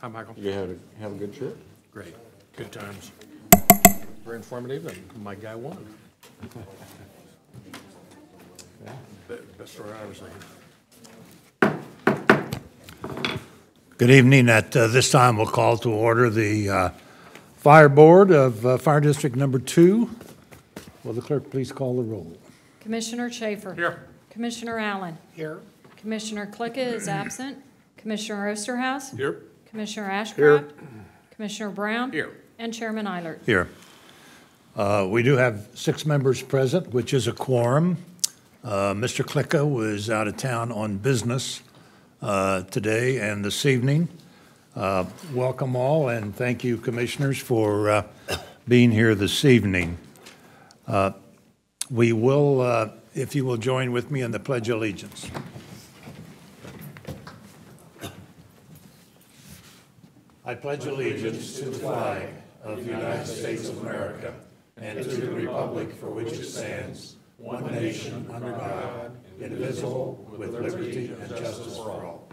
Hi, Michael. You have a good trip? Great. Good times. Very informative, and my guy won. Best story I ever seen. Good evening. At this time, we'll call to order the Fire Board of Fire District Number 2. Will the clerk please call the roll? Commissioner Schaefer. Here. Commissioner Allen. Here. Commissioner Klicka is absent. Commissioner Osterhaus. Here. Commissioner Ashcraft. Commissioner Brown. Here. And Chairman Eilert. Here. We do have 6 members present, which is a quorum. Mr. Klicka was out of town on business today and this evening. Welcome all, and thank you, commissioners, for being here this evening. We will, if you will join with me in the Pledge of Allegiance. I pledge allegiance to the flag of the United States of America and to the republic for which it stands, one nation under God, indivisible, with liberty and justice for all.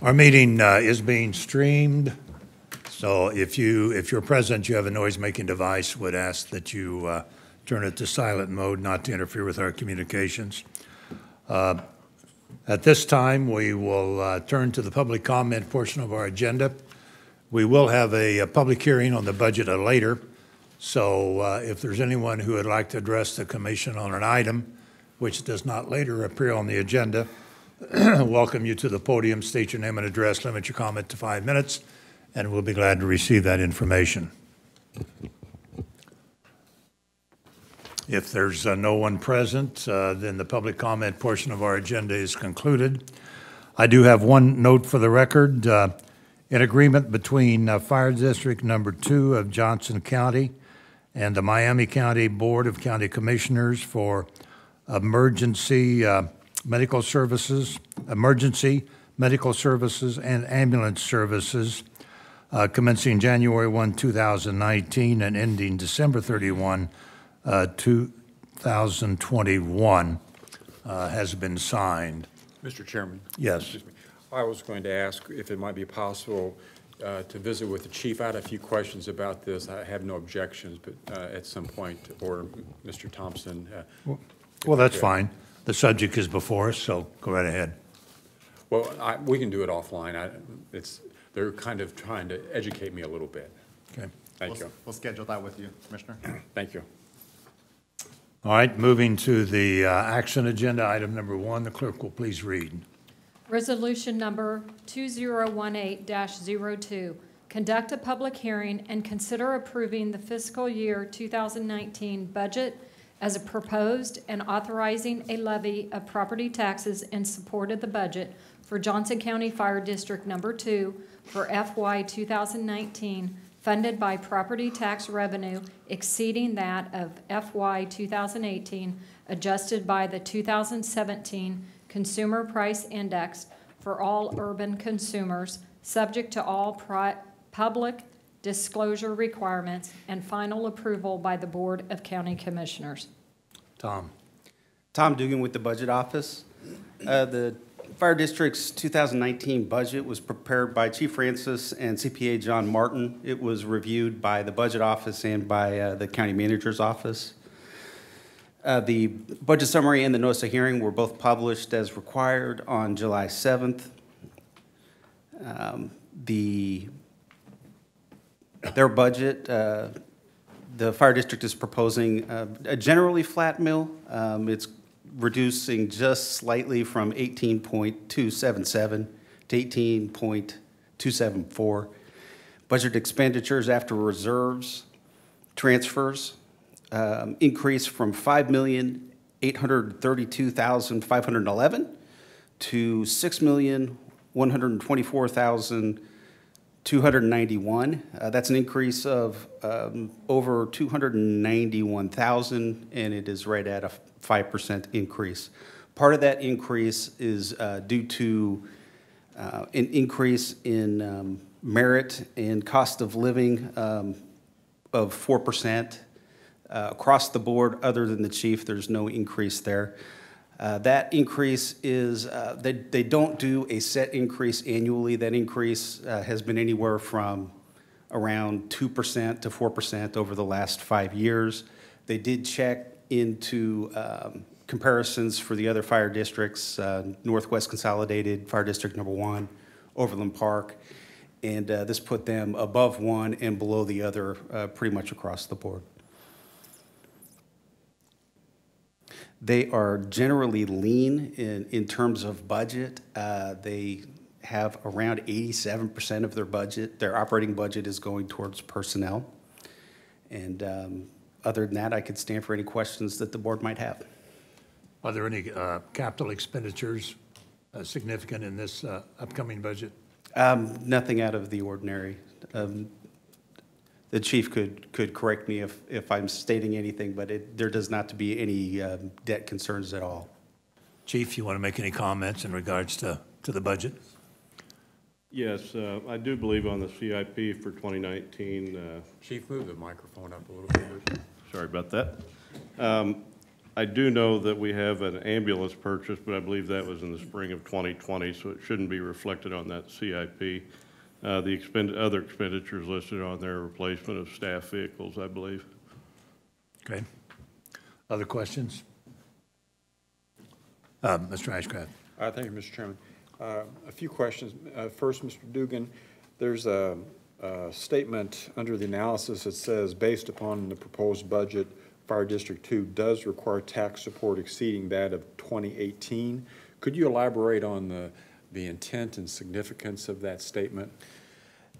Our meeting is being streamed, so if you're present, you have a noise-making device, would ask that you turn it to silent mode, not to interfere with our communications. At this time, we will turn to the public comment portion of our agenda. We will have a public hearing on the budget later, so if there's anyone who would like to address the commission on an item which does not later appear on the agenda, welcome you to the podium, state your name and address, limit your comment to 5 minutes, and we'll be glad to receive that information. If there's no one present, then the public comment portion of our agenda is concluded. I do have one note for the record. In agreement between Fire District Number 2 of Johnson County and the Miami County Board of County Commissioners for emergency medical services and ambulance services commencing January 1, 2019 and ending December 31, 2021 has been signed. Mr. Chairman? Yes. Excuse me. I was going to ask if it might be possible to visit with the chief. I had a few questions about this. I have no objections, but at some point, or Mr. Thompson. Well, that's fine. The subject is before us, so go right ahead. Well, we can do it offline. They're kind of trying to educate me a little bit. Okay. Thank you. We'll schedule that with you, Commissioner. Thank you. All right, moving to the action agenda, item number 1. The clerk will please read. Resolution number 2018-02. Conduct a public hearing and consider approving the fiscal year 2019 budget as proposed and authorizing a levy of property taxes in support of the budget for Johnson County Fire District Number 2 for FY 2019, funded by property tax revenue exceeding that of FY 2018, adjusted by the 2017 Consumer Price Index for all urban consumers, subject to all public disclosure requirements and final approval by the Board of County Commissioners. Tom. Tom Dugan with the Budget Office. The Fire District's 2019 budget was prepared by Chief Francis and CPA John Martin. It was reviewed by the Budget Office and by the County Manager's Office. The budget summary and the notice of hearing were both published as required on July 7th. Their budget, the Fire District is proposing a generally flat mill. It's reducing just slightly from 18.277 to 18.274. Budget expenditures after reserves, transfers, increase from $5,832,511 to $6,124,291. That's an increase of over $291,000, and it is right at a 5% increase. Part of that increase is due to an increase in merit and cost of living of 4%. Across the board, other than the chief, there's no increase there. That increase is, they don't do a set increase annually. That increase has been anywhere from around 2% to 4% over the last 5 years. They did check into comparisons for the other fire districts, Northwest Consolidated Fire District Number 1, Overland Park, and this put them above one and below the other pretty much across the board. They are generally lean in terms of budget. They have around 87% of their budget. Their operating budget is going towards personnel. And other than that, I could stand for any questions that the board might have. Are there any capital expenditures significant in this upcoming budget? Nothing out of the ordinary. The chief could correct me if I'm stating anything, but there does not to be any debt concerns at all. Chief, you want to make any comments in regards to the budget? Yes, I do believe on the CIP for 2019. Chief, move the microphone up a little bit. Sorry about that. I do know that we have an ambulance purchase, but I believe that was in the spring of 2020, so it shouldn't be reflected on that CIP. The other expenditures listed on there, replacement of staff vehicles, I believe. Okay. Other questions? Mr. Ashcraft. Thank you, Mr. Chairman. A few questions. First, Mr. Dugan, there's a statement under the analysis that says, based upon the proposed budget, Fire District 2 does require tax support exceeding that of 2018. Could you elaborate on the intent and significance of that statement?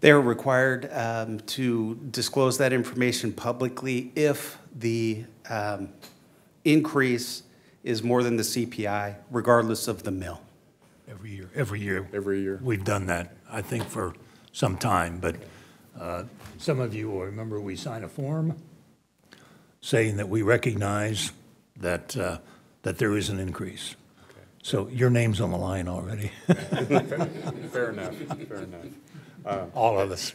They're required to disclose that information publicly if the increase is more than the CPI, regardless of the mill. Every year. Every year. We've done that, I think, for some time, but some of you will remember we signed a form saying that we recognize that there is an increase. Okay. So your name's on the line already. Fair enough, fair enough. All of us.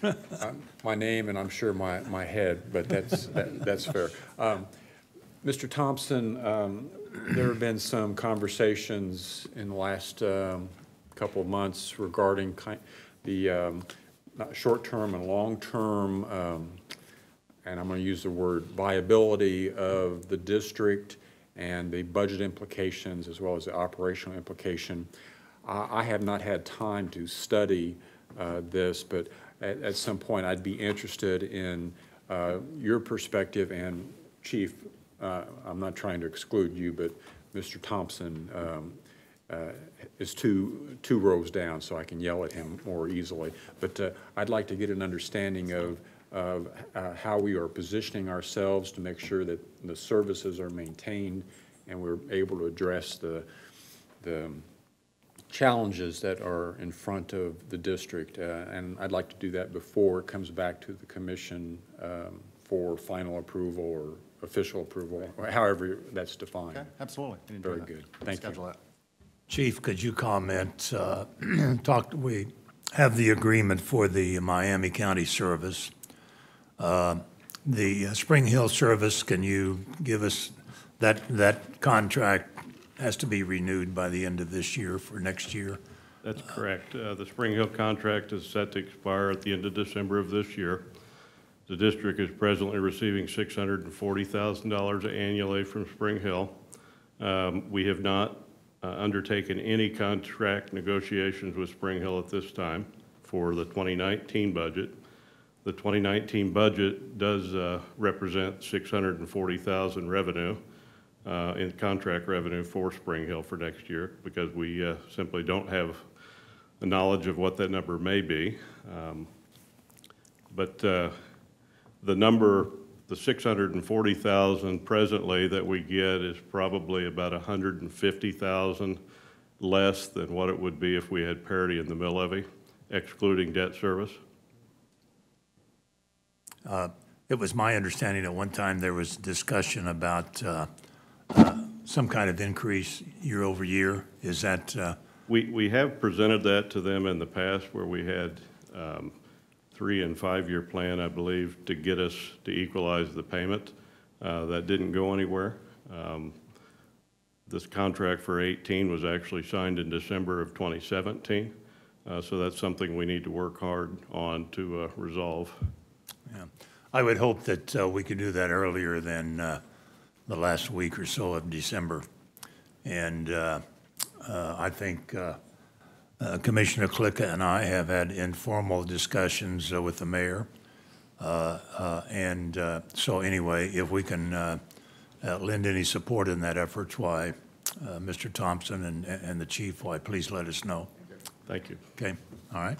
My name and I'm sure my head, but that's fair. Mr. Thompson, there have been some conversations in the last couple of months regarding the short-term and long-term, and I'm going to use the word viability of the district and the budget implications as well as the operational implication. I have not had time to study this, but at some point I'd be interested in your perspective. And Chief, I'm not trying to exclude you, but Mr. Thompson is two rows down, so I can yell at him more easily. But I'd like to get an understanding of how we are positioning ourselves to make sure that the services are maintained and we're able to address the challenges that are in front of the district. And I'd like to do that before it comes back to the commission for final approval or official approval, or however that's defined. Okay, absolutely. Very good. Thank you. Schedule that. Chief, could you comment, we have the agreement for the Miami County service. The Spring Hill service, can you give us, that contract has to be renewed by the end of this year for next year? That's correct. The Spring Hill contract is set to expire at the end of December of this year. The district is presently receiving $640,000 annually from Spring Hill. We have not undertaken any contract negotiations with Spring Hill at this time for the 2019 budget. The 2019 budget does represent $640,000 revenue in contract revenue for Spring Hill for next year, because we simply don't have the knowledge of what that number may be. But the number, the $640,000 presently that we get is probably about $150,000 less than what it would be if we had parity in the mill levy, excluding debt service. It was my understanding at one time there was discussion about some kind of increase year over year. Is that? We have presented that to them in the past, where we had 3- and 5-year plan, I believe, to get us to equalize the payment. That didn't go anywhere. This contract for 18 was actually signed in December of 2017. So that's something we need to work hard on to resolve. Yeah. I would hope that we could do that earlier than the last week or so of December. And I think Commissioner Klicka and I have had informal discussions with the mayor. So anyway, if we can lend any support in that effort, why, Mr. Thompson and the chief, why, please let us know. Thank you. Okay, all right.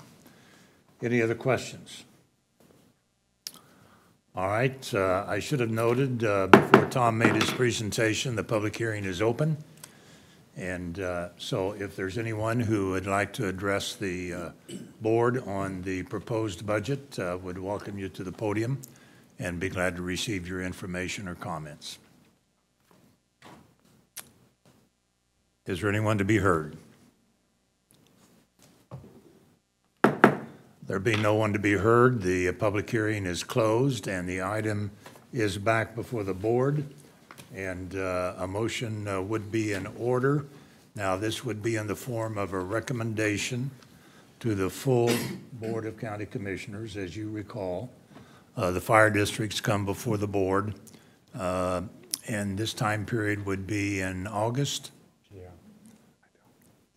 Any other questions? All right, I should have noted before Tom made his presentation, the public hearing is open. And so if there's anyone who would like to address the board on the proposed budget, would welcome you to the podium and be glad to receive your information or comments. Is there anyone to be heard? There being no one to be heard, the public hearing is closed and the item is back before the board. And a motion would be in order. Now, this would be in the form of a recommendation to the full Board of County Commissioners. As you recall, the fire districts come before the board, and this time period would be in August.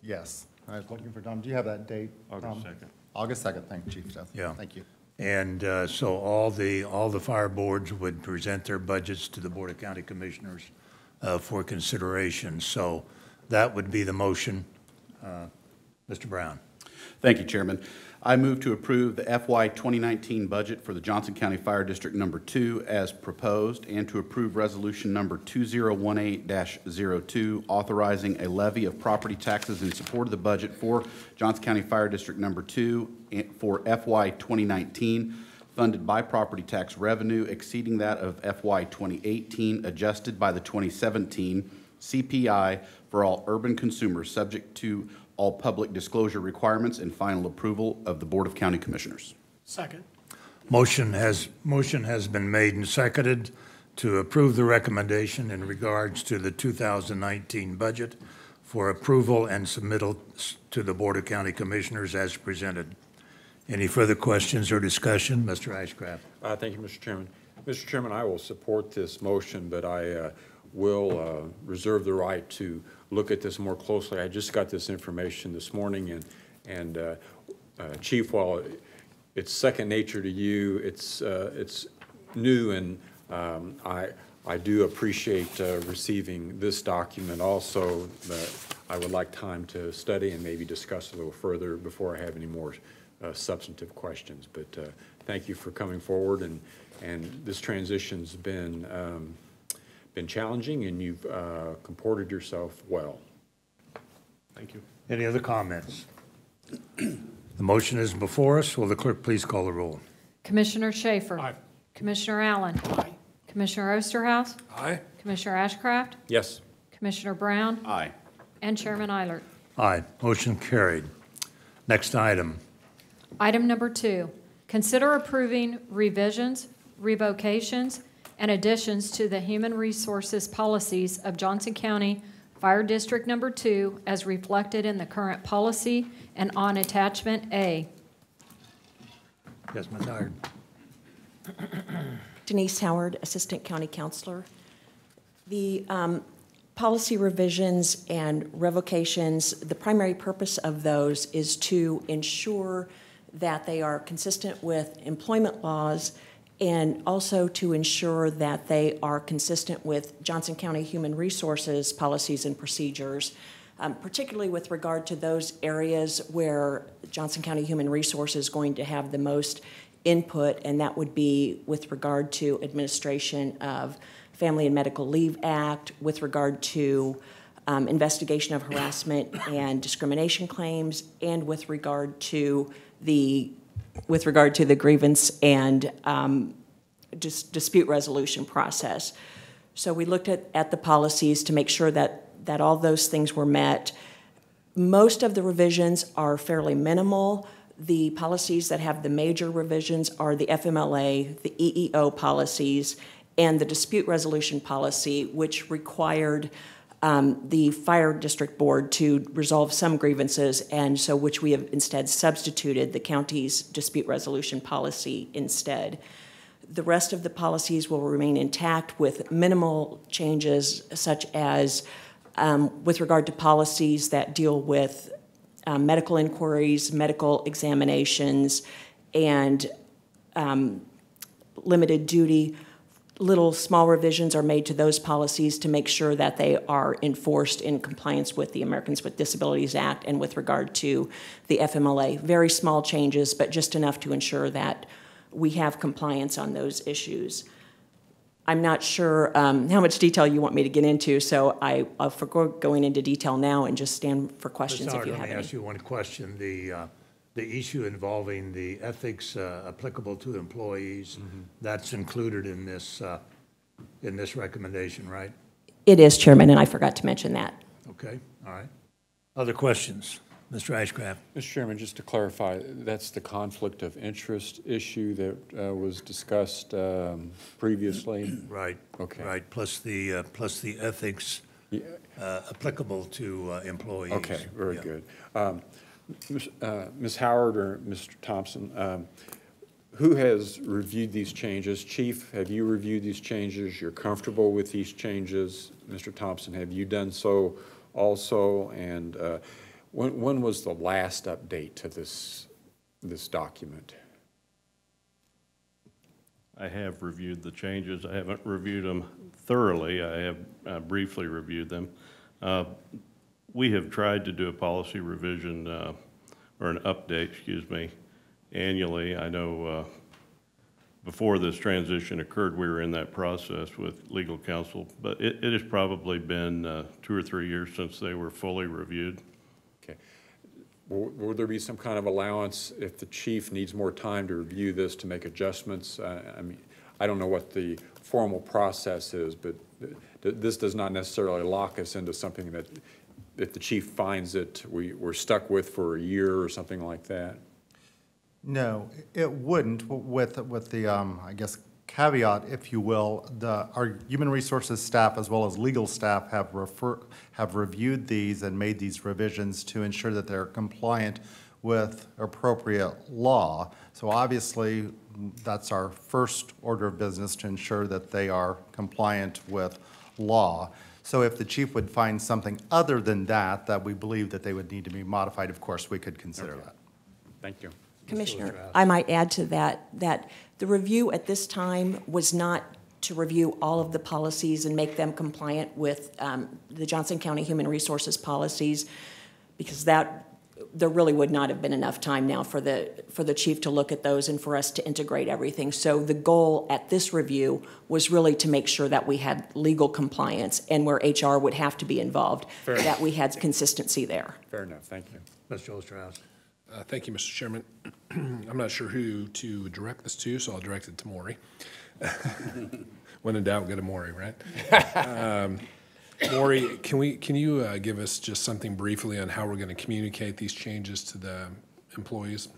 Yes, I was looking for Tom. Do you have that date, Tom? August 2nd. August 2nd, thank you, Chief Seth. Yeah. Thank you. And so all the fire boards would present their budgets to the Board of County Commissioners for consideration. So that would be the motion. Mr. Brown. Thank you, Chairman. I move to approve the FY 2019 budget for the Johnson County Fire District Number 2 as proposed, and to approve Resolution Number 2018-02, authorizing a levy of property taxes in support of the budget for Johnson County Fire District Number 2 for FY 2019, funded by property tax revenue exceeding that of FY 2018, adjusted by the 2017 CPI for all urban consumers, subject to all public disclosure requirements and final approval of the Board of County Commissioners. Second. Motion has been made and seconded to approve the recommendation in regards to the 2019 budget for approval and submittal to the Board of County Commissioners as presented. Any further questions or discussion? Mr. Ashcraft. Thank you, Mr. Chairman. Mr. Chairman, I will support this motion, but I will reserve the right to look at this more closely. I just got this information this morning, and Chief, while it's second nature to you, it's new, and I do appreciate receiving this document also, but I would like time to study and maybe discuss a little further before I have any more substantive questions. But thank you for coming forward, and this transition's been challenging, and you've comported yourself well. Thank you. Any other comments? The motion is before us. Will the clerk please call the roll? Commissioner Schaefer. Aye. Commissioner Allen. Aye. Commissioner Osterhouse. Aye. Commissioner Ashcraft. Yes. Commissioner Brown. Aye. And Chairman Eilert. Aye. Motion carried. Next item. Item number 2, consider approving revisions, revocations, and additions to the human resources policies of Johnson County Fire District Number 2 as reflected in the current policy and on attachment A. Yes, Ms. Howard. Denise Howard, Assistant County Counselor. The policy revisions and revocations, the primary purpose of those is to ensure that they are consistent with employment laws and also to ensure that they are consistent with Johnson County Human Resources policies and procedures, particularly with regard to those areas where Johnson County Human Resources is going to have the most input, and that would be with regard to administration of Family and Medical Leave Act, with regard to investigation of harassment and discrimination claims, and with regard to the grievance and dispute resolution process. So we looked at the policies to make sure that all those things were met. Most of the revisions are fairly minimal. The policies that have the major revisions are the FMLA, the EEO policies, and the dispute resolution policy, which required the fire district board to resolve some grievances, and so which we have instead substituted the county's dispute resolution policy instead. The rest of the policies will remain intact with minimal changes, such as with regard to policies that deal with medical inquiries, medical examinations, and limited duty. Little small revisions are made to those policies to make sure that they are enforced in compliance with the Americans with Disabilities Act and with regard to the FMLA. Very small changes, but just enough to ensure that we have compliance on those issues. I'm not sure how much detail you want me to get into, so I'll forgo going into detail now and just stand for questions if you have Let me any. ask you one question. The issue involving the ethics applicable to employees, that's included in this recommendation, right? It is, Chairman, and I forgot to mention that. Okay, all right. Other questions? Mr. Ashcraft? Mr. Chairman, just to clarify, that's the conflict of interest issue that was discussed previously? Right. Okay. Right, plus the ethics applicable to employees. Okay, very Yeah. good. Ms. Howard or Mr. Thompson, who has reviewed these changes? Chief, have you reviewed these changes? You're comfortable with these changes? Mr. Thompson, have you done so also? And when was the last update to this document? I have reviewed the changes. I haven't reviewed them thoroughly. I have briefly reviewed them. We have tried to do a policy revision, or an update, excuse me, annually. I know before this transition occurred, we were in that process with legal counsel, but it has probably been 2 or 3 years since they were fully reviewed. Okay. Will there be some kind of allowance if the chief needs more time to review this to make adjustments? I mean, I don't know what the formal process is, but this does not necessarily lock us into something that if the chief finds it, we're stuck with for a year or something like that? No, it wouldn't, with the, I guess, caveat, if you will. Our human resources staff as well as legal staff have reviewed these and made these revisions to ensure that they're compliant with appropriate law. So obviously, that's our first order of business, to ensure that they are compliant with law. So if the chief would find something other than that we believe that they would need to be modified, of course, we could consider that. Thank you. Commissioner, I might add to that the review at this time was not to review all of the policies and make them compliant with the Johnson County Human Resources policies, because there really would not have been enough time now for the chief to look at those and for us to integrate everything. So the goal at this review was really to make sure that we had legal compliance, and where HR would have to be involved, that we had consistency there. Fair enough. Thank you. Mr. Osterhaus? Thank you, Mr. Chairman. I'm not sure who to direct this to, so I'll direct it to Maury. When in doubt, go to Maury, right? Maury, can you give us just something briefly on how we're going to communicate these changes to the employees?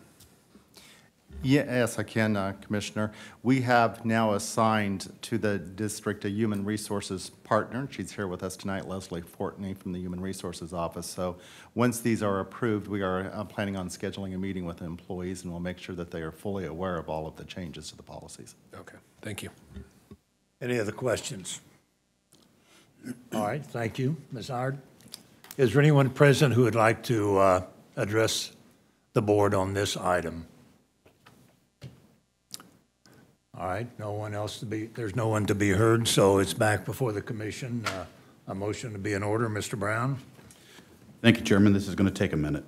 Yes, I can, Commissioner. We have now assigned to the district a human resources partner. She's here with us tonight, Leslie Fortney from the Human Resources Office. So once these are approved, we are planning on scheduling a meeting with the employees, and we'll make sure that they are fully aware of all of the changes to the policies. Okay, thank you. Any other questions? All right, thank you. Ms. Howard? Is there anyone present who would like to address the board on this item? All right, there's no one to be heard, so it's back before the commission. A motion to be in order. Mr. Brown? Thank you, Chairman. This is going to take a minute.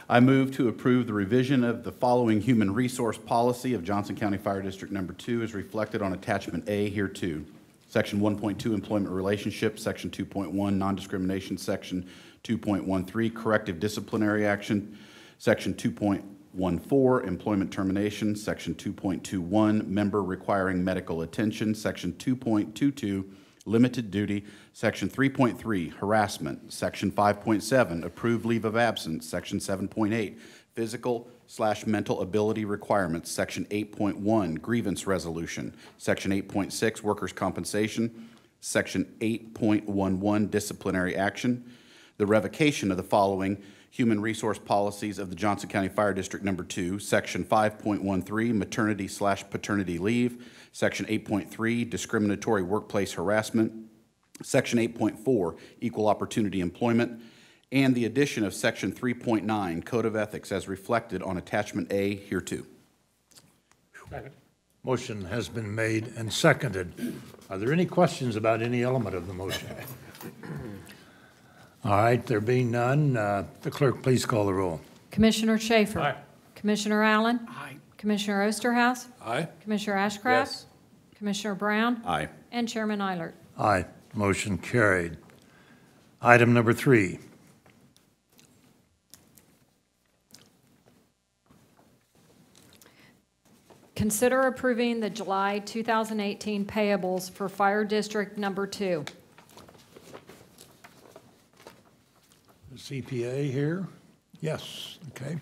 I move to approve the revision of the following human resource policy of Johnson County Fire District Number 2 as reflected on Attachment A hereto. Section 1.2, Employment Relationships, Section 2.1, Non-Discrimination, Section 2.13, Corrective Disciplinary Action, Section 2.14, Employment Termination, Section 2.21, Member Requiring Medical Attention, Section 2.22, Limited Duty, Section 3.3, Harassment, Section 5.7, Approved Leave of Absence, Section 7.8, Physical/mental ability requirements, Section 8.1, Grievance Resolution, Section 8.6, Workers' Compensation, Section 8.11, disciplinary action, the revocation of the following human resource policies of the Johnson County Fire District Number 2, Section 5.13, maternity/paternity leave, Section 8.3, discriminatory workplace harassment, Section 8.4, equal opportunity employment, and the addition of Section 3.9, Code of Ethics, as reflected on Attachment A hereto. Motion has been made and seconded. Are there any questions about any element of the motion? All right, there being none, the clerk, please call the roll. Commissioner Schaefer. Aye. Commissioner Allen. Aye. Commissioner Osterhouse. Aye. Commissioner Ashcraft. Yes. Commissioner Brown. Aye. And Chairman Eilert. Aye, motion carried. Item number 3. Consider approving the July 2018 payables for Fire District Number 2. The CPA here? Yes, okay.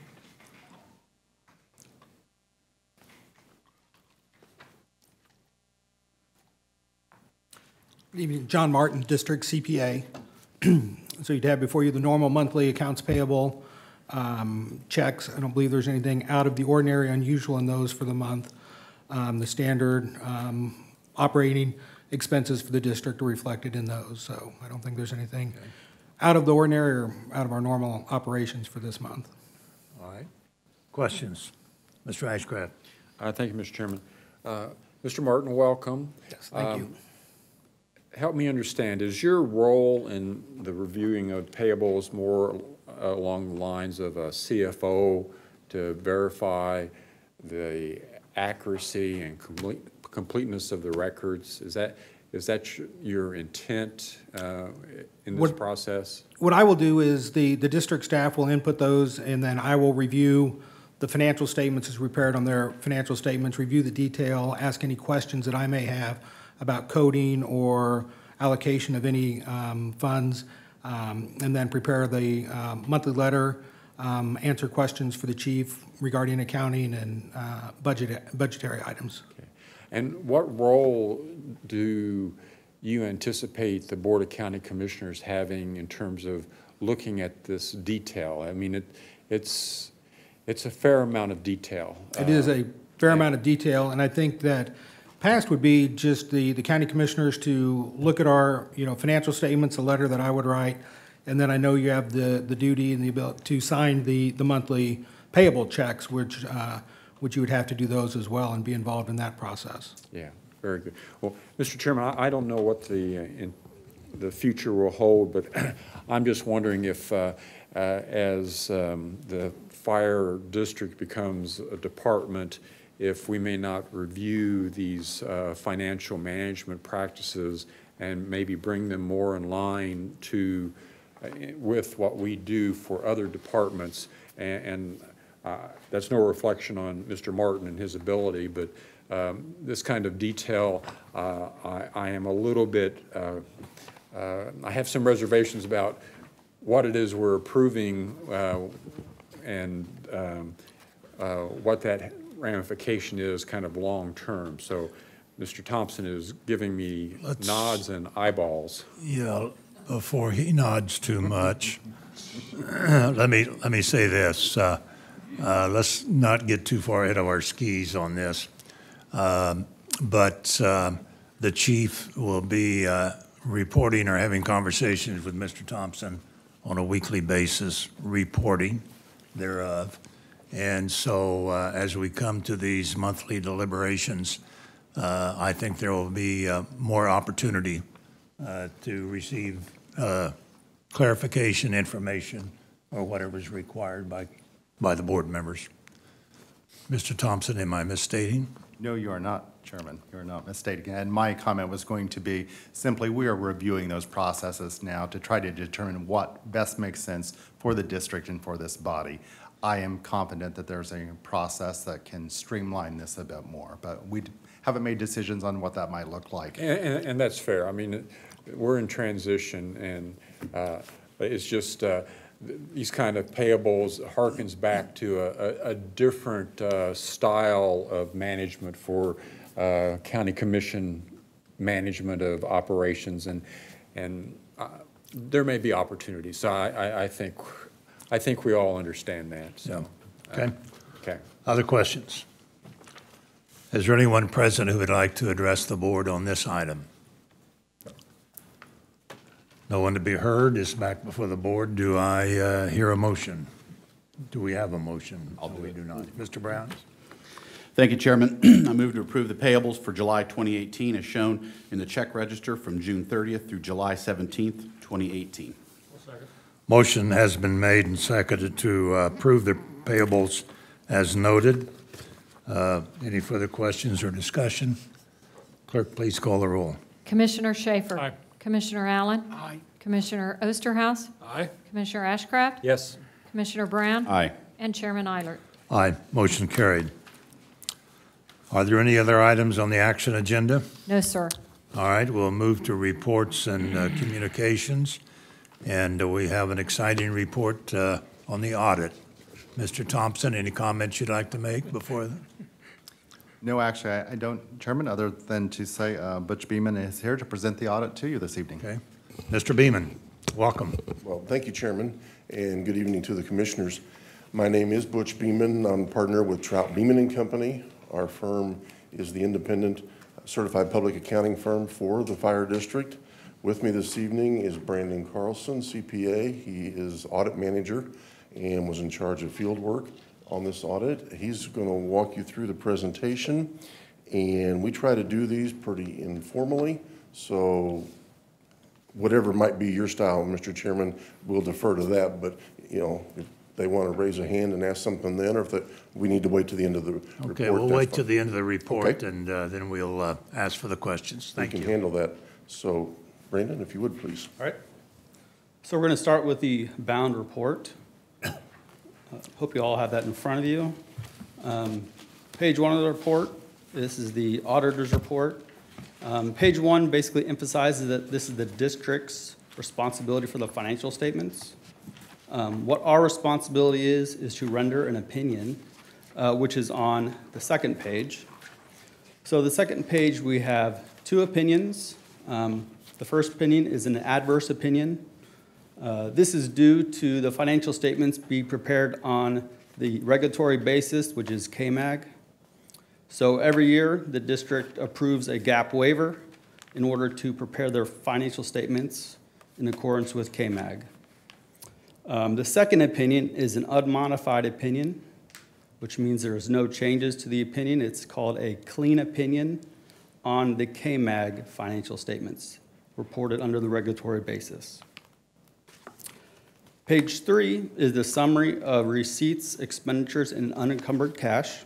Good evening, John Martin, District CPA. So you'd have before you the normal monthly accounts payable checks. I don't believe there's anything out of the ordinary, unusual in those for the month. The standard operating expenses for the district are reflected in those, so I don't think there's anything out of the ordinary or out of our normal operations for this month. All right. Questions? Mr. Ashcraft? Thank you, Mr. Chairman. Mr. Martin, welcome. Yes, thank you. Help me understand, is your role in the reviewing of payables more along the lines of a CFO to verify the accuracy and completeness of the records? Is that your intent in this process? What I will do is the district staff will input those, and then I will review the financial statements as prepared on their financial statements, review the detail, ask any questions that I may have about coding or allocation of any funds, and then prepare the monthly letter, answer questions for the chief regarding accounting and budgetary items. Okay. And what role do you anticipate the Board of County Commissioners having in terms of looking at this detail? I mean, it's a fair amount of detail. It is a fair amount of detail, and I think that past would be just the county commissioners to look at our, financial statements, a letter that I would write, and then I know you have the duty and the ability to sign the monthly payable checks, which you would have to do those as well and be involved in that process. Yeah, very good. Well, Mr. Chairman, I don't know what the future will hold, but I'm just wondering if as the fire district becomes a department, if we may not review these financial management practices and maybe bring them more in line to with what we do for other departments. And that's no reflection on Mr. Martin and his ability, but this kind of detail, I am a little bit, I have some reservations about what it is we're approving and what that ramification is kind of long-term. So Mr. Thompson is giving me nods and eyeballs. Yeah, before he nods too much, let me say this. Let's not get too far ahead of our skis on this. But the chief will be reporting or having conversations with Mr. Thompson on a weekly basis, reporting thereof. And so as we come to these monthly deliberations, I think there will be more opportunity to receive clarification, information, or whatever is required by the board members. Mr. Thompson, am I misstating? No, you are not, Chairman. You are not misstating. And my comment was going to be simply, we are reviewing those processes now to try to determine what best makes sense for the district and for this body. I am confident that there's a process that can streamline this a bit more, but we haven't made decisions on what that might look like. And that's fair. I mean, we're in transition, and it's just these kind of payables harkens back to a different style of management for county commission management of operations, and there may be opportunities. So I think we all understand that, so. Okay. Okay. Other questions? Is there anyone present who would like to address the board on this item? No one to be heard is back before the board. Do I hear a motion? Do we have a motion? We do not. Mr. Brown? Thank you, Chairman. I move to approve the payables for July 2018 as shown in the check register from June 30th through July 17th, 2018. Motion has been made and seconded to approve the payables as noted. Any further questions or discussion? Clerk, please call the roll. Commissioner Schaefer. Aye. Commissioner Allen. Aye. Commissioner Osterhaus. Aye. Commissioner Ashcraft. Yes. Commissioner Brown. Aye. And Chairman Eilert. Aye. Motion carried. Are there any other items on the action agenda? No, sir. All right, we'll move to reports and communications. And we have an exciting report on the audit. Mr. Thompson, any comments you'd like to make before? No, actually, I don't, Chairman, other than to say Butch Beeman is here to present the audit to you this evening. Okay. Mr. Beeman, welcome. Well, thank you, Chairman, and good evening to the commissioners. My name is Butch Beeman. I'm a partner with Trout Beeman and Company. Our firm is the independent certified public accounting firm for the fire district. With me this evening is Brandon Carlson, CPA. He is audit manager and was in charge of field work on this audit. He's going to walk you through the presentation, and we try to do these pretty informally, so whatever might be your style, Mr. Chairman, we'll defer to that, but you know, if they want to raise a hand and ask something then, or if we need to wait to the end of the report. Okay, we'll wait that's to fine. the end of the report, Okay. and then we'll ask for the questions. Thank We you. can handle that. So, Brandon, if you would, please. All right. So we're going to start with the bound report. Hope you all have that in front of you. Page 1 of the report, this is the auditor's report. Page 1 basically emphasizes that this is the district's responsibility for the financial statements. What our responsibility is to render an opinion, which is on the second page. So the second page, we have 2 opinions. The first opinion is an adverse opinion. This is due to the financial statements be prepared on the regulatory basis, which is KMAG. So every year, the district approves a gap waiver in order to prepare their financial statements in accordance with KMAG. The second opinion is an unmodified opinion, which means there is no changes to the opinion. It's called a clean opinion on the KMAG financial statements reported under the regulatory basis. Page 3 is the summary of receipts, expenditures, and unencumbered cash.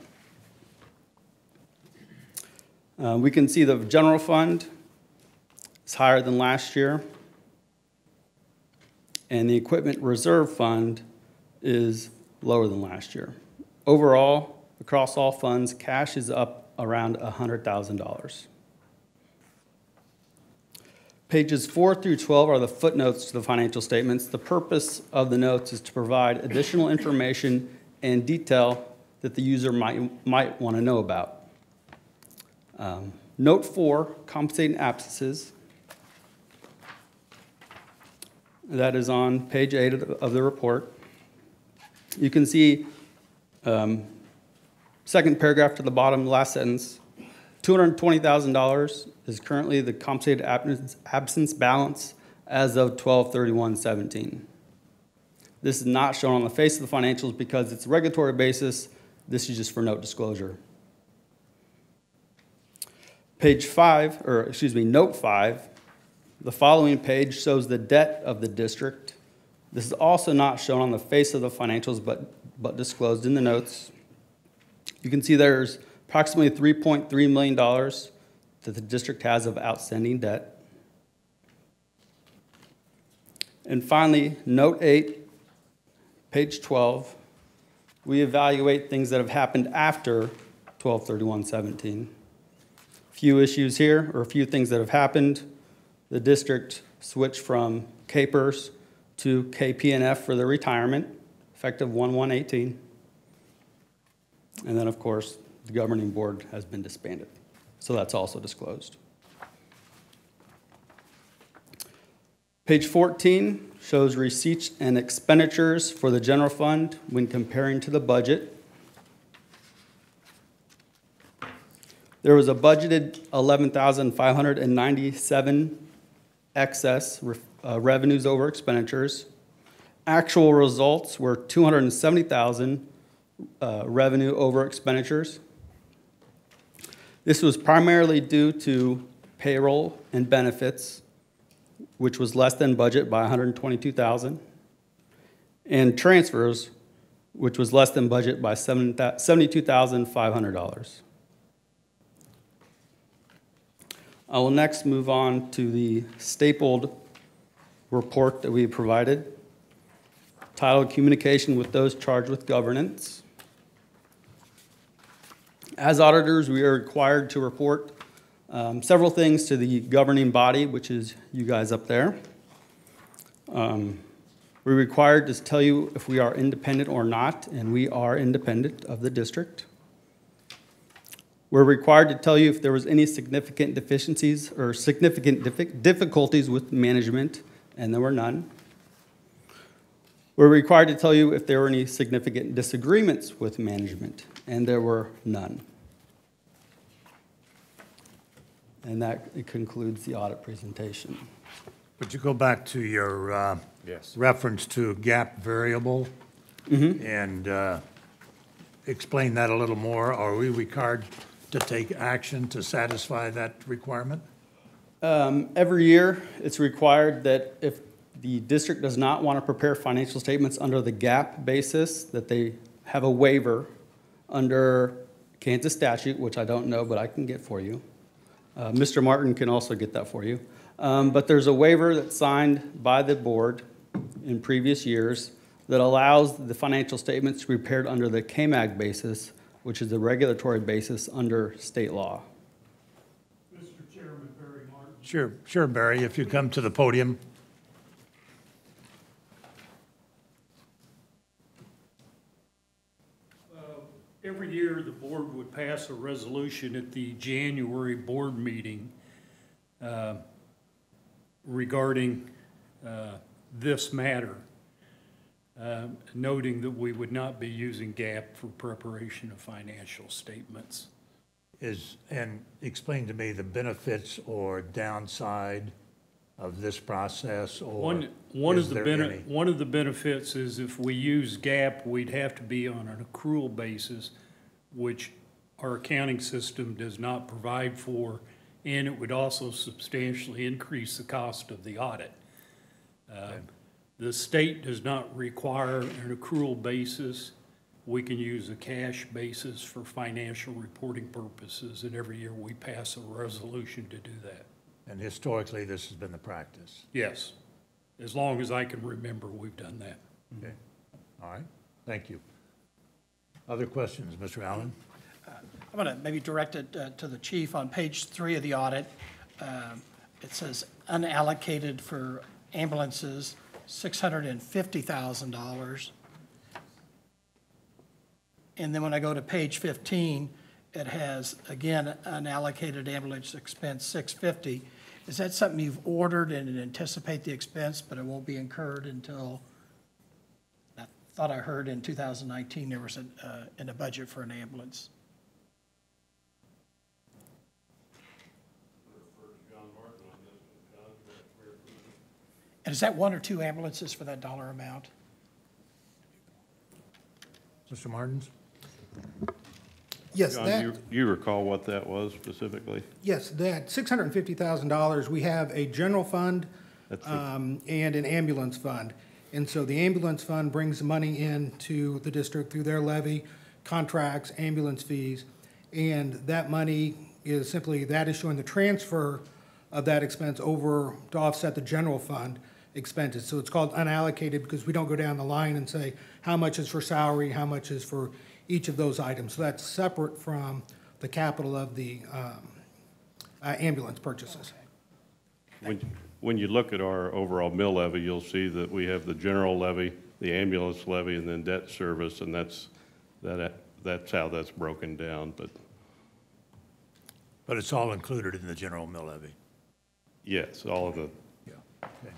We can see the general fund is higher than last year, and the equipment reserve fund is lower than last year. Overall, across all funds, cash is up around $100,000. Pages 4 through 12 are the footnotes to the financial statements. The purpose of the notes is to provide additional information and detail that the user might want to know about. Note 4, compensating absences. That is on page 8 of the report. You can see second paragraph to the bottom, last sentence. $220,000 is currently the compensated absence balance as of 12/31/17. This is not shown on the face of the financials because it's a regulatory basis. This is just for note disclosure. Page 5, or excuse me, note 5, the following page shows the debt of the district. This is also not shown on the face of the financials, but disclosed in the notes. You can see there's approximately $3.3 million that the district has of outstanding debt. And finally, note 8, page 12, we evaluate things that have happened after 12/31/17. Few issues here, or a few things that have happened. The district switched from KPERS to KP&F for their retirement, effective 1/1/18. And then, of course, the governing board has been disbanded. So that's also disclosed. Page 14 shows receipts and expenditures for the general fund when comparing to the budget. There was a budgeted 11,597 excess revenues over expenditures. Actual results were 270,000 revenue over expenditures. This was primarily due to payroll and benefits, which was less than budget by 122,000, and transfers, which was less than budget by $72,500. I will next move on to the stapled report that we provided, titled Communication with Those Charged with Governance. As auditors, we are required to report several things to the governing body, which is you guys up there. We're required to tell you if we are independent or not, and we are independent of the district. We're required to tell you if there was any significant deficiencies or significant difficulties with management, and there were none. We're required to tell you if there were any significant disagreements with management, and there were none. And that concludes the audit presentation. Would you go back to your reference to gap variable and explain that a little more? Are we required to take action to satisfy that requirement? Every year, it's required that if the district does not want to prepare financial statements under the gap basis, that they have a waiver under Kansas statute, which I don't know, but I can get for you. Mr. Martin can also get that for you. But there's a waiver that's signed by the board in previous years that allows the financial statements to be prepared under the KMAG basis, which is the regulatory basis under state law. Mr. Chairman, Barry Martin. Sure, Barry, if you come to the podium. Every year, the board would pass a resolution at the January board meeting regarding this matter, noting that we would not be using GAAP for preparation of financial statements. And explain to me the benefits or downside of this process, or one of the benefits is if we use GAAP, we'd have to be on an accrual basis, which our accounting system does not provide for, and it would also substantially increase the cost of the audit. The state does not require an accrual basis. We can use a cash basis for financial reporting purposes, and every year we pass a resolution to do that. And historically, this has been the practice? Yes. As long as I can remember, we've done that. Okay. All right. Thank you. Other questions, Mr. Allen? I'm going to maybe direct it to the chief. On page 3 of the audit, it says unallocated for ambulances, $650,000. And then when I go to page 15, it has, again, unallocated ambulance expense, $650,000. Is that something you've ordered and anticipate the expense, but it won't be incurred until, I thought I heard in 2019 there was in a budget for an ambulance? And is that 1 or 2 ambulances for that dollar amount? Mr. Martins? Yes, John, that. do you recall what that was specifically? Yes, that $650,000, we have a general fund and an ambulance fund. And so the ambulance fund brings the money in to the district through their levy, contracts, ambulance fees, and that money is simply, that is showing the transfer of that expense over to offset the general fund expenses. So it's called unallocated because we don't go down the line and say how much is for salary, how much is for each of those items. So that's separate from the capital of the ambulance purchases. When you look at our overall mill levy, you'll see that we have the general levy, the ambulance levy, and then debt service, and that's how that's broken down. But it's all included in the general mill levy? Yes, all of the. Yeah. Okay.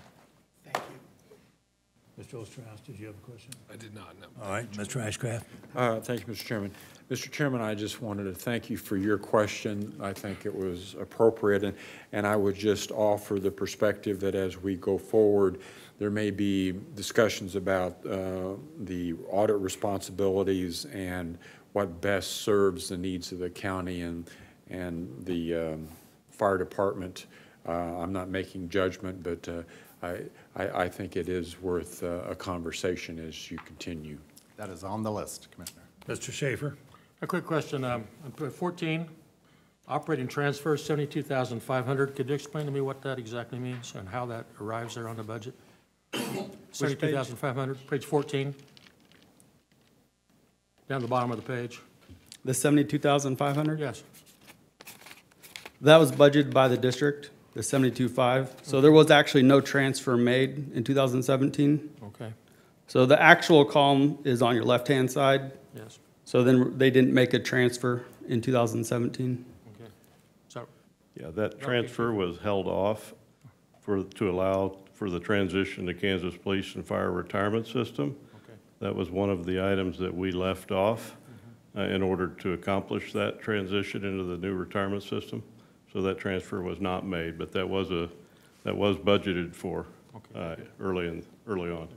Mr. Ostrowski, did you have a question? I did not, no. All right, Mr. Ashcraft? Thank you, Mr. Chairman. Mr. Chairman, I just wanted to thank you for your question. I think it was appropriate, and I would just offer the perspective that as we go forward, there may be discussions about the audit responsibilities and what best serves the needs of the county and the fire department. I'm not making judgment, but I think it is worth a conversation as you continue. That is on the list, Commissioner. Mr. Schaefer? A quick question. On 14, operating transfers, 72,500. Could you explain to me what that exactly means and how that arrives there on the budget? 72,500, page 14. Down the bottom of the page. The 72,500? Yes. That was budgeted by the district, the 72.5. So there was actually no transfer made in 2017. Okay. So the actual column is on your left-hand side. Yes. So then they didn't make a transfer in 2017. Okay. So. Yeah, that transfer was held off to allow for the transition to Kansas Police and Fire Retirement System. Okay. That was one of the items that we left off in order to accomplish that transition into the new retirement system. So that transfer was not made, but that was budgeted for early on.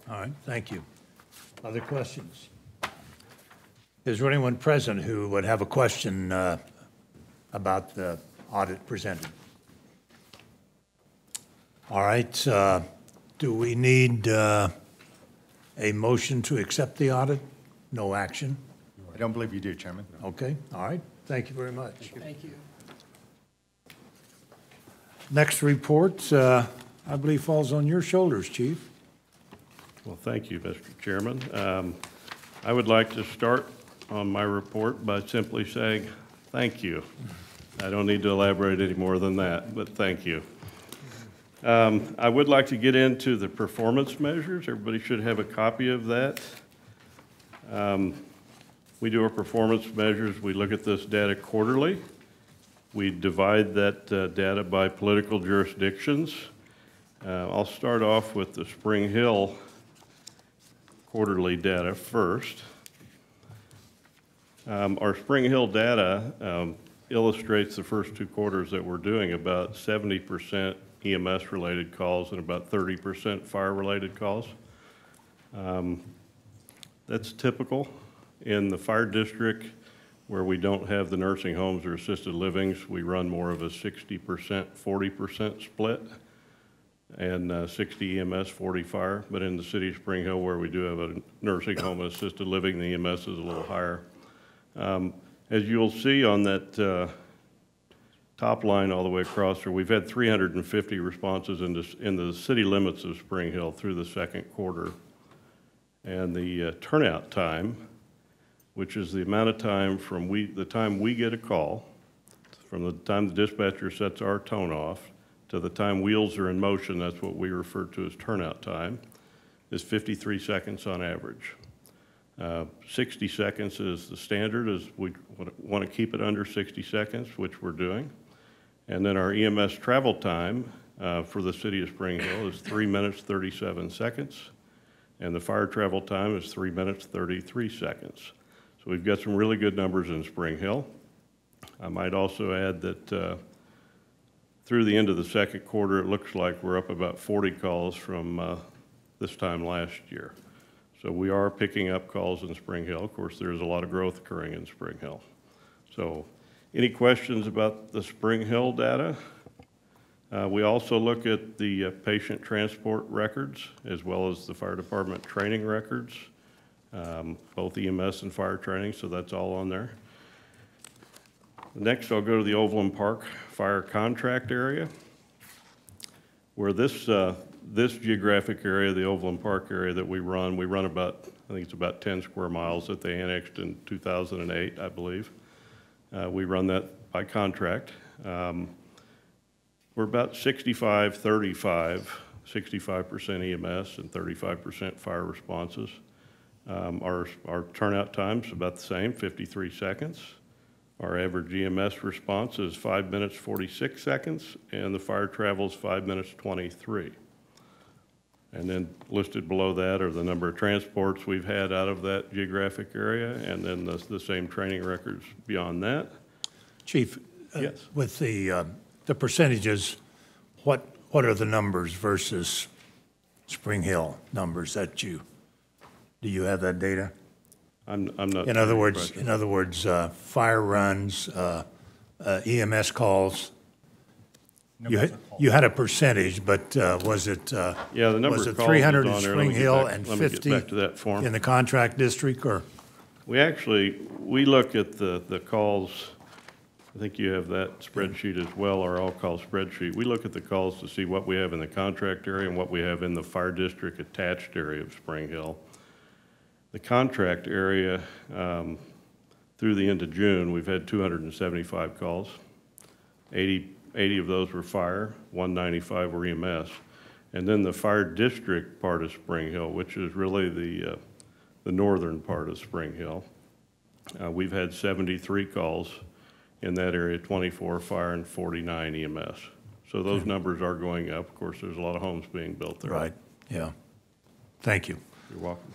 All right, thank you. Other questions? Is there anyone present who would have a question about the audit presented? All right, do we need a motion to accept the audit? No action? I don't believe you do, Chairman. Okay, all right, thank you very much. Thank you. Next report, I believe falls on your shoulders, Chief. Well, thank you, Mr. Chairman. I would like to start on my report by simply saying thank you. I don't need to elaborate any more than that, but thank you. I would like to get into the performance measures. Everybody should have a copy of that. We do our performance measures. We look at this data quarterly. We divide that data by political jurisdictions. I'll start off with the Spring Hill quarterly data first. Our Spring Hill data illustrates the first 2 quarters that we're doing about 70% EMS-related calls and about 30% fire-related calls. That's typical in the fire district where we don't have the nursing homes or assisted livings. We run more of a 60%, 40% split, and 60 EMS, 40 fire. But in the city of Spring Hill, where we do have a nursing home and assisted living, the EMS is a little higher. As you'll see on that top line all the way across there, we've had 350 responses in the city limits of Spring Hill through the second quarter. And the turnout time, which is the amount of time from the time we get a call, from the time the dispatcher sets our tone off to the time wheels are in motion, that's what we refer to as turnout time, is 53 seconds on average. 60 seconds is the standard, as we want to keep it under 60 seconds, which we're doing. And then our EMS travel time for the city of Spring Hill is 3 minutes, 37 seconds. And the fire travel time is 3 minutes, 33 seconds. So we've got some really good numbers in Spring Hill. I might also add that through the end of the second quarter, it looks like we're up about 40 calls from this time last year. So we are picking up calls in Spring Hill. Of course, there's a lot of growth occurring in Spring Hill. So any questions about the Spring Hill data? We also look at the patient transport records as well as the fire department training records, both EMS and fire training, so that's all on there. Next, I'll go to the Overland Park Fire Contract area, where this geographic area, the Overland Park area that we run about, I think it's about 10 square miles that they annexed in 2008, I believe. We run that by contract. We're about 65-35, 65% EMS and 35% fire responses. Our turnout time's about the same, 53 seconds. Our average EMS response is 5 minutes, 46 seconds, and the fire travel is 5 minutes, 23. And then listed below that are the number of transports we've had out of that geographic area, and then the same training records beyond that. Chief, Yes. with the percentages, what are the numbers versus Spring Hill numbers that do you have that data? I'm not. In other words, fire runs, EMS calls. You had a percentage, but was it? Yeah, the number was of it calls 300 is in on there. Spring Hill and Let me get 50 back to that form. in the contract district, or? We look at the calls, I think you have that spreadsheet as well, our all-call spreadsheet. We look at the calls to see what we have in the contract area and what we have in the fire district attached area of Spring Hill. The contract area, through the end of June, we've had 275 calls. 80 of those were fire, 195 were EMS. And then the fire district part of Spring Hill, which is really the northern part of Spring Hill, we've had 73 calls in that area, 24 fire and 49 EMS. So those numbers are going up. Of course, there's a lot of homes being built there. Right, yeah. Thank you. You're welcome.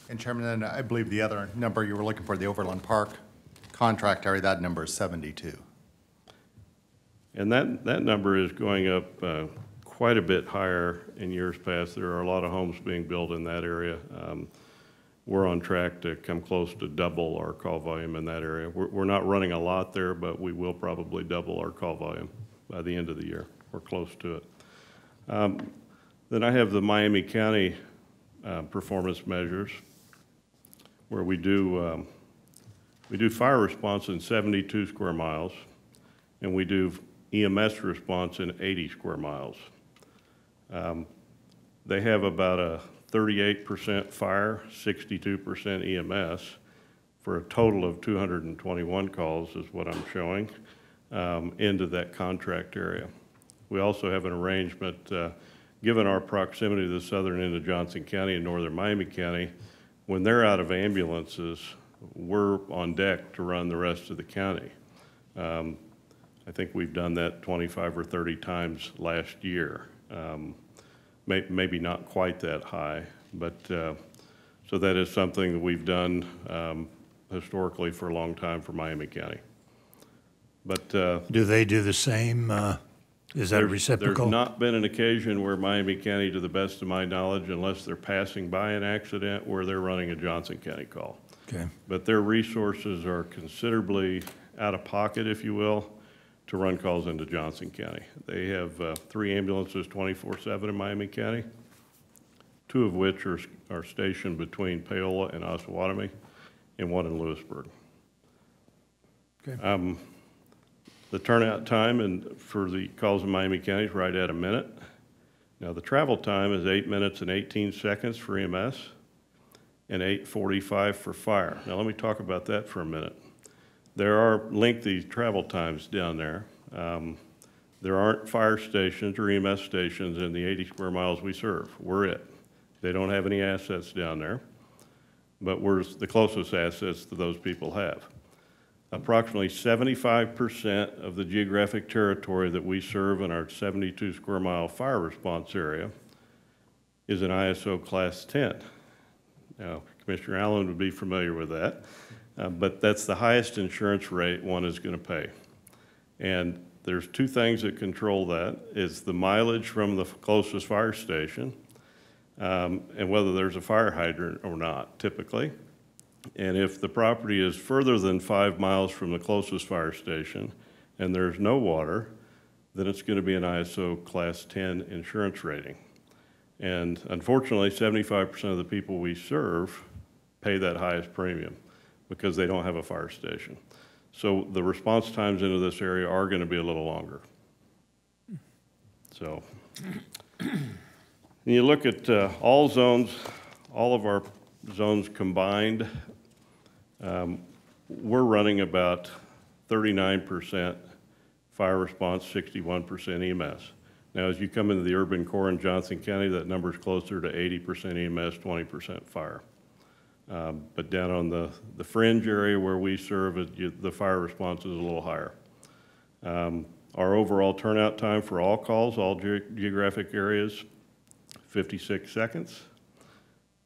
And Chairman, then I believe the other number you were looking for, the Overland Park contract area, that number is 72. And that number is going up quite a bit higher in years past. There are a lot of homes being built in that area. We're on track to come close to double our call volume in that area. We're not running a lot there, but we will probably double our call volume by the end of the year. We're close to it. Then I have the Miami County performance measures, where we do fire response in 72 square miles, and we do EMS response in 80 square miles. They have about a 38% fire, 62% EMS, for a total of 221 calls is what I'm showing, into that contract area. We also have an arrangement, given our proximity to the southern end of Johnson County and northern Miami County, when they're out of ambulances, we're on deck to run the rest of the county. I think we've done that 25 or 30 times last year. Maybe not quite that high, but so that is something that we've done historically for a long time for Miami County. But do they do the same? Is that reciprocal? There's not been an occasion where Miami County, to the best of my knowledge, unless they're passing by an accident, where they're running a Johnson County call. Okay. But their resources are considerably out of pocket, if you will, to run calls into Johnson County. They have 3 ambulances 24/7 in Miami County, 2 of which are stationed between Paola and Osawatomie, and 1 in Lewisburg. Okay. The turnout time for the calls in Miami County is right at a minute. Now, the travel time is 8 minutes and 18 seconds for EMS and 8:45 for fire. Now, let me talk about that for a minute. There are lengthy travel times down there. There aren't fire stations or EMS stations in the 80 square miles we serve. We're it. They don't have any assets down there, but we're the closest assets that those people have. Approximately 75% of the geographic territory that we serve in our 72 square mile fire response area is an ISO Class 10. Now, Commissioner Allen would be familiar with that, but that's the highest insurance rate one is going to pay. And there's 2 things that control that, is the mileage from the closest fire station, and whether there's a fire hydrant or not, typically. And if the property is further than 5 miles from the closest fire station and there's no water, then it's going to be an ISO Class 10 insurance rating. And unfortunately, 75% of the people we serve pay that highest premium because they don't have a fire station. So the response times into this area are going to be a little longer. So, when you look at all zones, all of our zones combined, we're running about 39% fire response, 61% EMS. Now, as you come into the urban core in Johnson County, that number is closer to 80% EMS, 20% fire. But down on the fringe area where we serve, the fire response is a little higher. Our overall turnout time for all calls, all geographic areas, 56 seconds.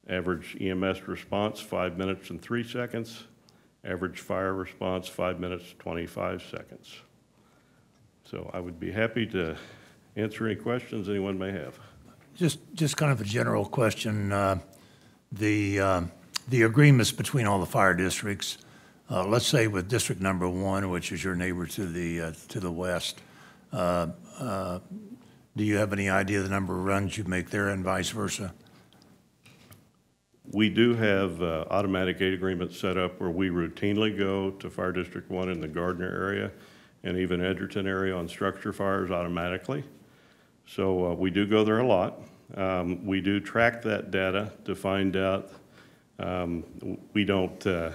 Average EMS response, 5 minutes and 3 seconds. Average fire response, 5 minutes, 25 seconds. So I would be happy to answer any questions anyone may have. Just kind of a general question. The agreements between all the fire districts, let's say with District Number 1, which is your neighbor to the west, do you have any idea the number of runs you make there and vice versa? We do have automatic gate agreements set up where we routinely go to Fire District 1 in the Gardner area and even Edgerton area on structure fires automatically. So we do go there a lot. We do track that data to find out. We don't,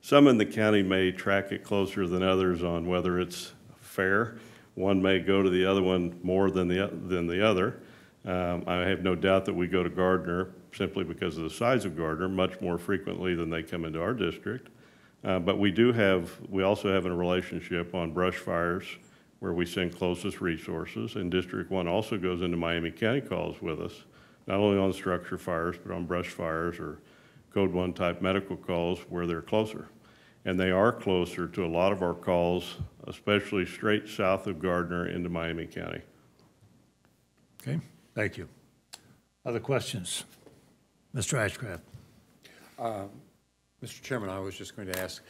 some in the county may track it closer than others on whether it's fair. One may go to the other one more than the other. I have no doubt that we go to Gardner simply because of the size of Gardner much more frequently than they come into our district. But we also have a relationship on brush fires where we send closest resources, and District 1 also goes into Miami County calls with us, not only on structure fires, but on brush fires or Code 1 type medical calls where they're closer. And they are closer to a lot of our calls, especially straight south of Gardner into Miami County. Okay, thank you. Other questions? Mr. Ashcraft. Mr. Chairman, I was just going to ask,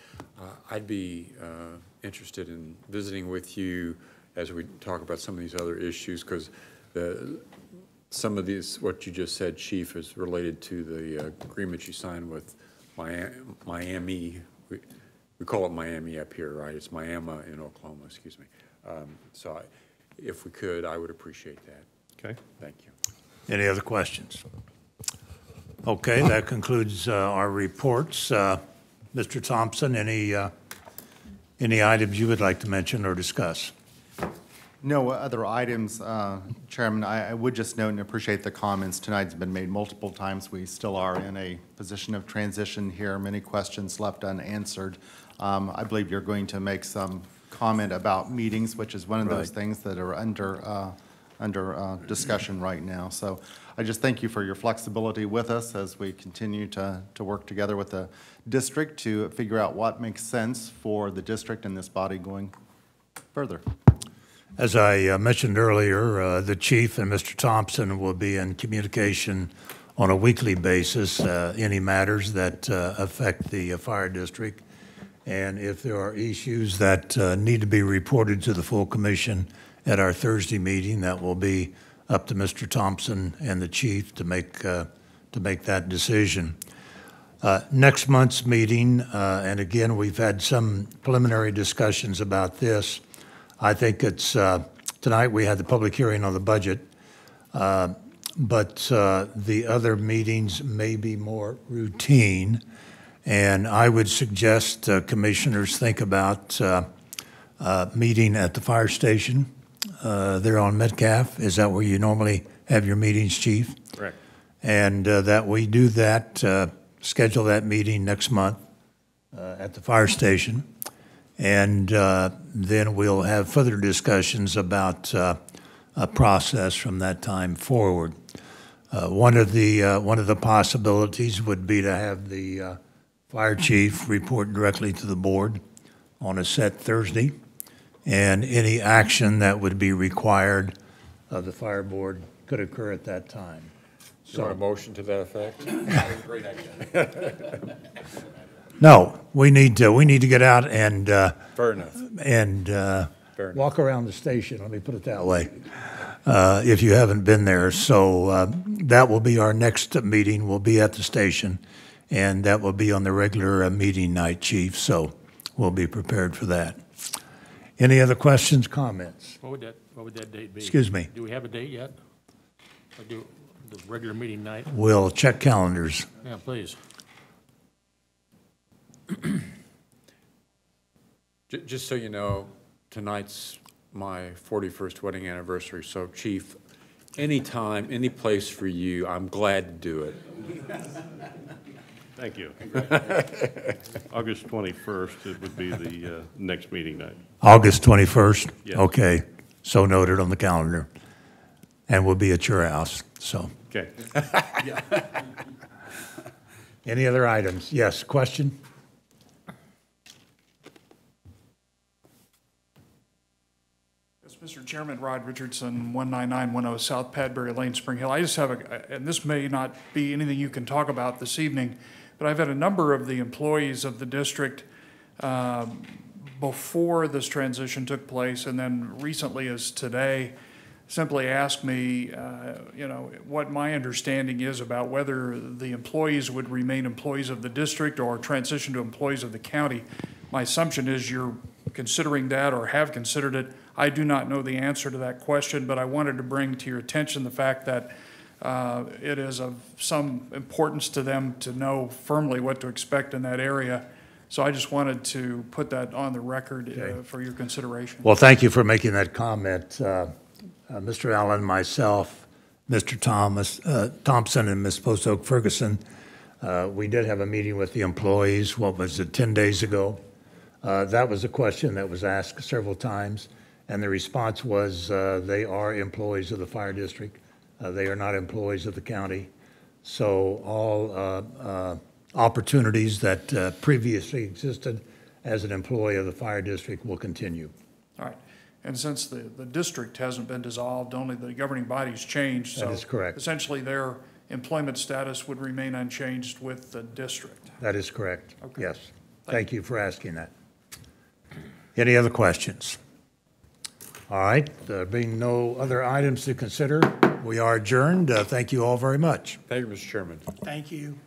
I'd be interested in visiting with you as we talk about some of these other issues, because some of these, what you just said, Chief, is related to the agreement you signed with Miami. We call it Miami up here, right? It's Miami in Oklahoma, excuse me. So if we could, I would appreciate that. Okay. Thank you. Any other questions? Okay, that concludes our reports. Mr. Thompson, any items you would like to mention or discuss? No other items, Chairman. I would just note and appreciate the comments. Tonight's been made multiple times. We still are in a position of transition here. Many questions left unanswered. I believe you're going to make some comment about meetings, which is one of those things that are under discussion right now. So I just thank you for your flexibility with us as we continue to work together with the district to figure out what makes sense for the district and this body going further. As I mentioned earlier, the chief and Mr. Thompson will be in communication on a weekly basis, any matters that affect the fire district. And if there are issues that need to be reported to the full commission at our Thursday meeting, that will be up to Mr. Thompson and the chief to make that decision. Next month's meeting, and again, we've had some preliminary discussions about this. I think it's, tonight we had the public hearing on the budget, but the other meetings may be more routine. And I would suggest commissioners think about meeting at the fire station. They're on Metcalf. Is that where you normally have your meetings, Chief? Correct. And that we do that, schedule that meeting next month at the fire station. And then we'll have further discussions about a process from that time forward. One of the possibilities would be to have the fire chief report directly to the board on a set Thursday, and any action that would be required of the fire board could occur at that time. You want a motion to that effect? Great idea. No, we need to get out and Fair enough. and Fair enough. walk around the station. Let me put it that way. If you haven't been there, so that will be our next meeting. We'll be at the station, and that will be on the regular meeting night, Chief. So we'll be prepared for that. Any other questions, comments? What would that date be? Excuse me. Do we have a date yet? Or do the regular meeting night? We'll check calendars. Yeah, please. Just so you know, tonight's my 41st wedding anniversary, so Chief, anytime, any place for you, I'm glad to do it. Thank you. August 21st, it would be the next meeting night. August 21st? Yes. Okay, so noted on the calendar. and we'll be at your house, so. Okay. Any other items? Yes, question? Yes, Mr. Chairman, Rod Richardson, 19910 South Padbury Lane, Spring Hill. I just have and this may not be anything you can talk about this evening, but I've had a number of the employees of the district before this transition took place, and then recently as today, simply ask me, what my understanding is about whether the employees would remain employees of the district or transition to employees of the county. My assumption is you're considering that or have considered it. I do not know the answer to that question, but I wanted to bring to your attention the fact that it is of some importance to them to know firmly what to expect in that area. So I just wanted to put that on the record for your consideration. Well, thank you for making that comment. Mr. Allen, myself, Mr. Thompson, and Ms. Post-Oak Ferguson, we did have a meeting with the employees, 10 days ago? That was a question that was asked several times, and the response was they are employees of the fire district. They are not employees of the county. So all opportunities that previously existed as an employee of the fire district will continue. All right. And since the district hasn't been dissolved, only the governing body's changed. That is correct. Essentially, their employment status would remain unchanged with the district. That is correct. Okay. Yes. Thank you for asking that. Any other questions? All right. There being no other items to consider, we are adjourned. Thank you all very much. Thank you, Mr. Chairman. Thank you.